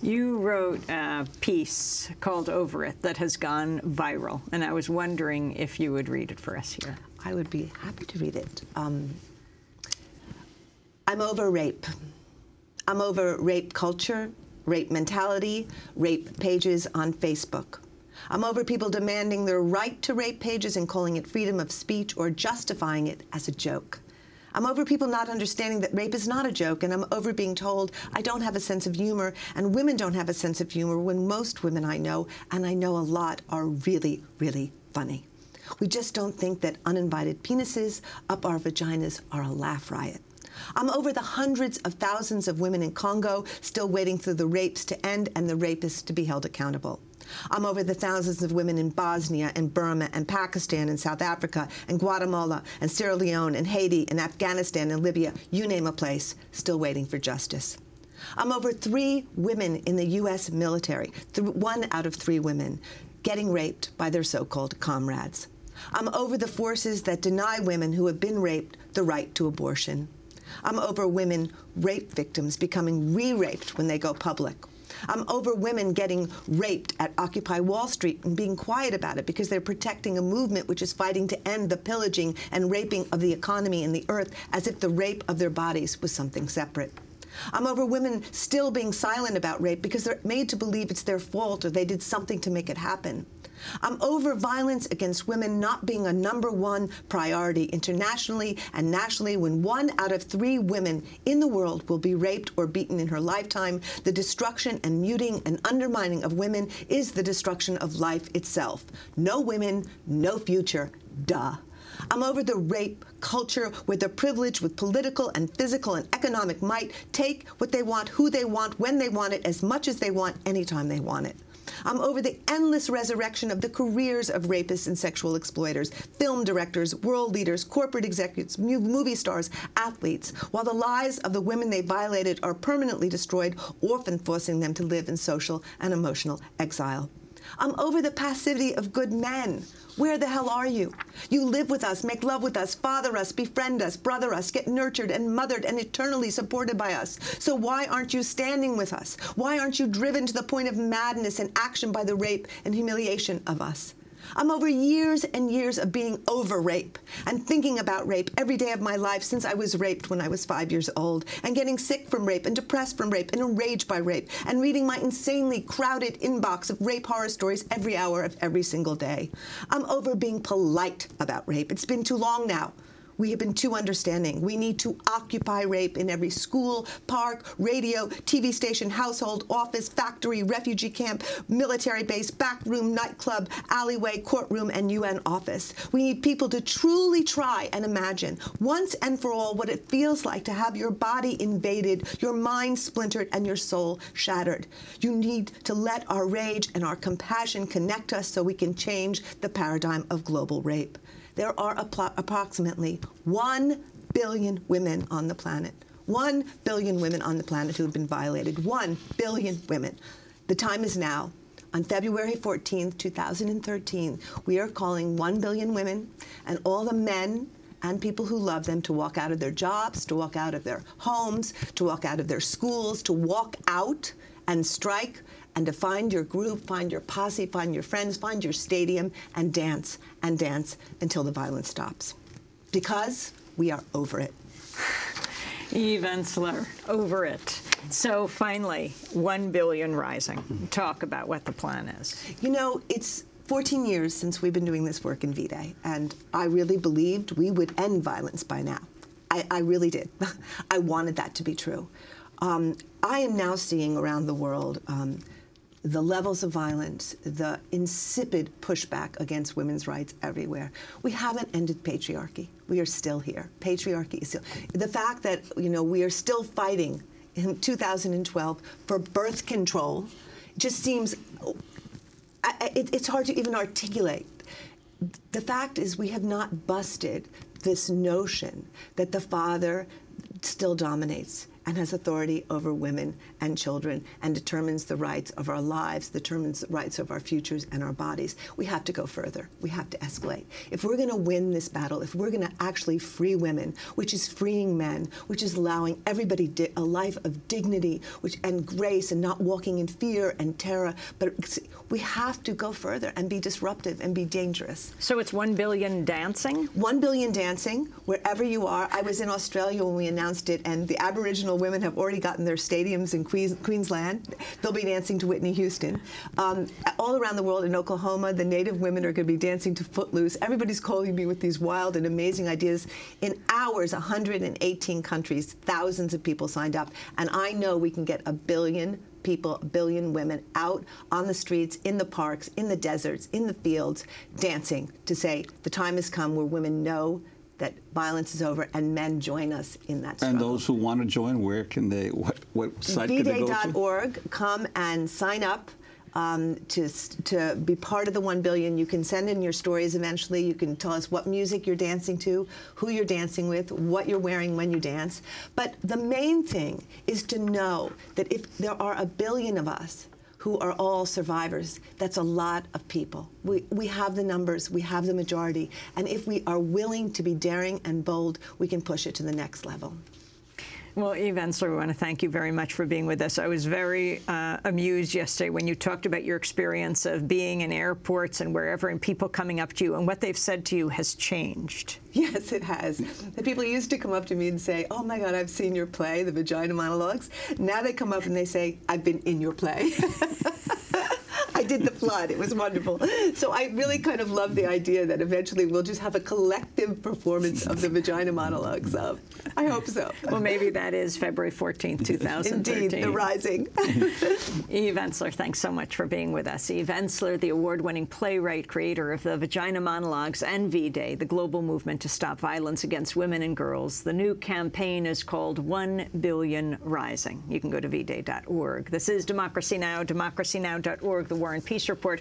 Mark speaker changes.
Speaker 1: You wrote a piece called Over It that has gone viral, and I was wondering if you would read it for us here.
Speaker 2: I would be happy to read it. I'm over rape. I'm over rape culture, rape mentality, rape pages on Facebook. I'm over people demanding their right to rape pages and calling it freedom of speech or justifying it as a joke. I'm over people not understanding that rape is not a joke, and I'm over being told I don't have a sense of humor and women don't have a sense of humor when most women I know, and I know a lot, are really, really funny. We just don't think that uninvited penises up our vaginas are a laugh riot. I'm over the hundreds of thousands of women in Congo still waiting for the rapes to end and the rapists to be held accountable. I'm over the thousands of women in Bosnia and Burma and Pakistan and South Africa and Guatemala and Sierra Leone and Haiti and Afghanistan and Libya, you name a place, still waiting for justice. I'm over 3 women in the U.S. military, 1 out of 3 women, getting raped by their so-called comrades. I'm over the forces that deny women who have been raped the right to abortion. I'm over women rape victims becoming re-raped when they go public. I'm over women getting raped at Occupy Wall Street and being quiet about it because they're protecting a movement which is fighting to end the pillaging and raping of the economy and the earth as if the rape of their bodies was something separate. I'm over women still being silent about rape because they're made to believe it's their fault or they did something to make it happen. I'm over violence against women not being a #1 priority internationally and nationally when 1 out of 3 women in the world will be raped or beaten in her lifetime. The destruction and muting and undermining of women is the destruction of life itself. No women, no future, duh. I'm over the rape culture where the privileged with political and physical and economic might take what they want, who they want, when they want it, as much as they want, anytime they want it. I'm over the endless resurrection of the careers of rapists and sexual exploiters, film directors, world leaders, corporate executives, movie stars, athletes, while the lives of the women they violated are permanently destroyed, often forcing them to live in social and emotional exile. I'm over the passivity of good men. Where the hell are you? You live with us, make love with us, father us, befriend us, brother us, get nurtured and mothered and eternally supported by us. So why aren't you standing with us? Why aren't you driven to the point of madness and action by the rape and humiliation of us? I'm over years and years of being over rape and thinking about rape every day of my life since I was raped when I was 5 years old, and getting sick from rape and depressed from rape and enraged by rape and reading my insanely crowded inbox of rape horror stories every hour of every single day. I'm over being polite about rape. It's been too long now. We have been too understanding. We need to occupy rape in every school, park, radio, TV station, household, office, factory, refugee camp, military base, back room, nightclub, alleyway, courtroom, and UN office. We need people to truly try and imagine once and for all what it feels like to have your body invaded, your mind splintered, and your soul shattered. You need to let our rage and our compassion connect us so we can change the paradigm of global rape. There are approximately 1 billion women on the planet. 1 billion women on the planet who have been violated. 1 billion women. The time is now. On February 14th, 2013, we are calling 1 billion women and all the men and people who love them to walk out of their jobs, to walk out of their homes, to walk out of their schools, to walk out and strike, and to find your group, find your posse, find your friends, find your stadium, and dance until the violence stops. Because we are over it.
Speaker 1: Eve Ensler, over it. So finally, 1 billion rising. Talk about what the plan is.
Speaker 2: You know, it's 14 years since we've been doing this work in V-Day, and I really believed we would end violence by now. I really did. I wanted that to be true. I am now seeing around the world the levels of violence, the insipid pushback against women's rights everywhere. We haven't ended patriarchy. We are still here. Patriarchy is still. The fact that, you know, we are still fighting in 2012 for birth control just seems, it's hard to even articulate. The fact is we have not busted this notion that the father still dominates and has authority over women and children and determines the rights of our lives, determines the rights of our futures and our bodies. We have to go further. We have to escalate. If we're going to win this battle, if we're going to actually free women, which is freeing men, which is allowing everybody a life of dignity and grace and not walking in fear and terror, but we have to go further and be disruptive and be dangerous.
Speaker 1: So it's 1 billion dancing?
Speaker 2: 1 billion dancing, wherever you are. I was in Australia when we announced it, and the Aboriginal women have already gotten their stadiums in Queensland. They'll be dancing to Whitney Houston. All around the world, in Oklahoma, the Native women are going to be dancing to Footloose. Everybody's calling me with these wild and amazing ideas. In hours, 118 countries, thousands of people signed up, and I know we can get 1 billion people, 1 billion women out on the streets, in the parks, in the deserts, in the fields, dancing to say the time has come where women know that violence is over and men join us in that struggle.
Speaker 3: And those who want to join, where can they, what site can they go to?
Speaker 2: vday.org. Come and sign up to be part of the 1 billion. You can send in your stories eventually. You can tell us what music you're dancing to, who you're dancing with, what you're wearing when you dance. But the main thing is to know that if there are 1 billion of us who are all survivors, that's a lot of people. We have the numbers, we have the majority, and if we are willing to be daring and bold, we can push it to the next level.
Speaker 1: Well, Eve Ensler, we want to thank you very much for being with us. I was very amused yesterday when you talked about your experience of being in airports and wherever, and people coming up to you, and what they've said to you has changed.
Speaker 2: Yes, it has. The people used to come up to me and say, oh my God, I've seen your play, The Vagina Monologues. Now they come up and they say, I've been in your play. I did The Flood. It was wonderful. So I really kind of love the idea that eventually we'll just have a collective performance of The Vagina Monologues. I hope so.
Speaker 1: Well, maybe that is February 14th, 2013.
Speaker 2: Indeed, The Rising.
Speaker 1: Eve Ensler, thanks so much for being with us. Eve Ensler, the award-winning playwright, creator of The Vagina Monologues and V-Day, the global movement to stop violence against women and girls. The new campaign is called 1 Billion Rising. You can go to vday.org. This is Democracy Now!, democracynow.org, the War and Peace Report.